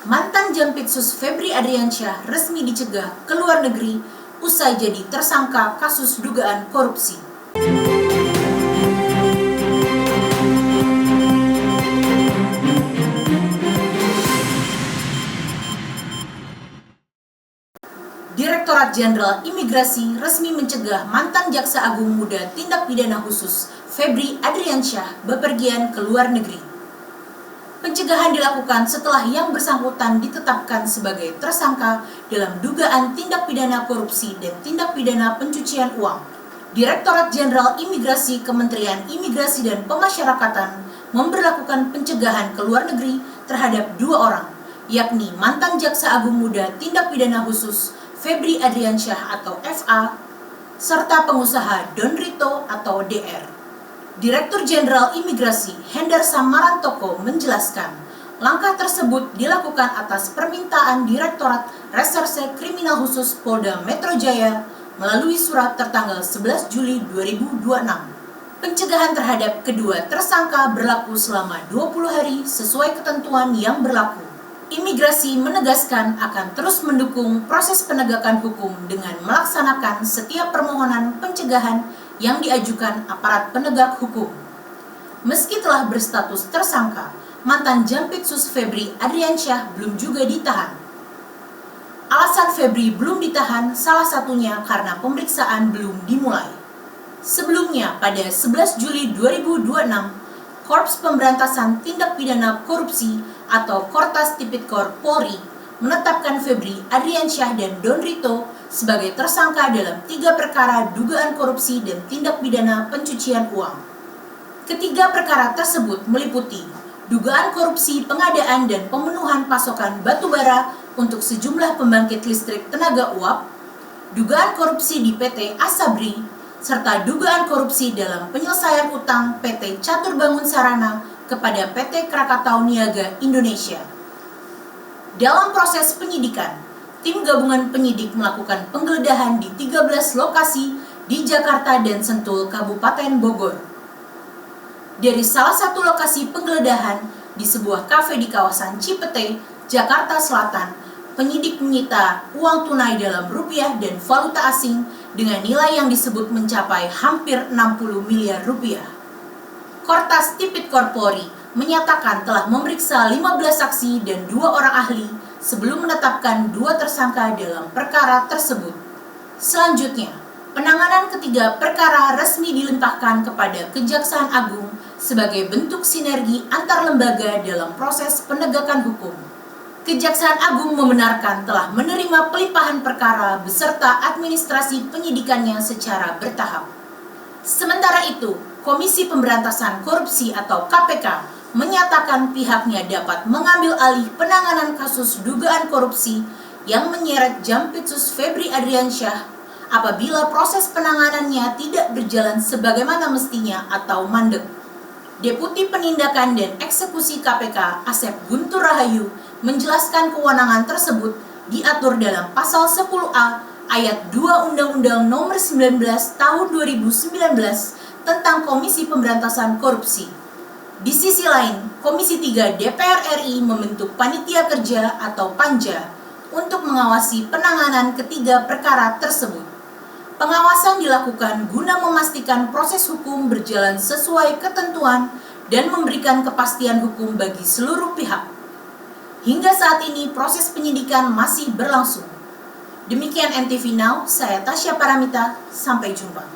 Mantan Jampitsus Febri Adriansyah resmi dicegah ke luar negeri usai jadi tersangka kasus dugaan korupsi. Direktorat Jenderal Imigrasi resmi mencegah mantan Jaksa Agung Muda Tindak Pidana Khusus Febri Adriansyah bepergian ke luar negeri. Pencegahan dilakukan setelah yang bersangkutan ditetapkan sebagai tersangka dalam dugaan tindak pidana korupsi dan tindak pidana pencucian uang. Direktorat Jenderal Imigrasi Kementerian Imigrasi dan Pemasyarakatan memberlakukan pencegahan ke luar negeri terhadap 2 orang, yakni mantan Jaksa Agung Muda Tindak Pidana Khusus Febri Adriansyah atau FA, serta pengusaha Don Rito atau DR. Direktur Jenderal Imigrasi Hendar Samarantoko menjelaskan, langkah tersebut dilakukan atas permintaan Direktorat Reserse Kriminal Khusus Polda Metro Jaya melalui surat tertanggal 11 Juli 2026. Pencegahan terhadap kedua tersangka berlaku selama 20 hari sesuai ketentuan yang berlaku. Imigrasi menegaskan akan terus mendukung proses penegakan hukum dengan melaksanakan setiap permohonan pencegahan yang diajukan aparat penegak hukum. Meski telah berstatus tersangka, mantan Jampitsus Febri Adriansyah belum juga ditahan. Alasan Febri belum ditahan salah satunya karena pemeriksaan belum dimulai. Sebelumnya, pada 11 Juli 2026, Korps Pemberantasan Tindak Pidana Korupsi atau Kortas Tipikor Polri menetapkan Febri Adriansyah dan Don Rito sebagai tersangka dalam 3 perkara dugaan korupsi dan tindak pidana pencucian uang. Ketiga perkara tersebut meliputi dugaan korupsi pengadaan dan pemenuhan pasokan batu bara untuk sejumlah pembangkit listrik tenaga uap, dugaan korupsi di PT Asabri, serta dugaan korupsi dalam penyelesaian utang PT Catur Bangun Sarana kepada PT Krakatau Niaga Indonesia. Dalam proses penyidikan, tim gabungan penyidik melakukan penggeledahan di 13 lokasi di Jakarta dan Sentul, Kabupaten Bogor. Dari salah satu lokasi penggeledahan di sebuah kafe di kawasan Cipete, Jakarta Selatan, penyidik menyita uang tunai dalam rupiah dan valuta asing dengan nilai yang disebut mencapai hampir 60 miliar rupiah. Kortas Tipikor Polri menyatakan telah memeriksa 15 saksi dan 2 orang ahli sebelum menetapkan 2 tersangka dalam perkara tersebut. Selanjutnya, penanganan ketiga perkara resmi dilimpahkan kepada Kejaksaan Agung sebagai bentuk sinergi antar lembaga dalam proses penegakan hukum. Kejaksaan Agung membenarkan telah menerima pelimpahan perkara beserta administrasi penyidikannya secara bertahap. Sementara itu, Komisi Pemberantasan Korupsi atau KPK menyatakan pihaknya dapat mengambil alih penanganan kasus dugaan korupsi yang menyeret Jampitsus Febri Adriansyah apabila proses penanganannya tidak berjalan sebagaimana mestinya atau mandek. Deputi Penindakan dan Eksekusi KPK Asep Guntur Rahayu menjelaskan kewenangan tersebut diatur dalam Pasal 10A Ayat 2 Undang-Undang Nomor 19 Tahun 2019 tentang Komisi Pemberantasan Korupsi. Di sisi lain, Komisi 3 DPR RI membentuk Panitia Kerja atau Panja untuk mengawasi penanganan ketiga perkara tersebut. Pengawasan dilakukan guna memastikan proses hukum berjalan sesuai ketentuan dan memberikan kepastian hukum bagi seluruh pihak. Hingga saat ini proses penyidikan masih berlangsung. Demikian NTV Now, saya Tasya Paramita, sampai jumpa.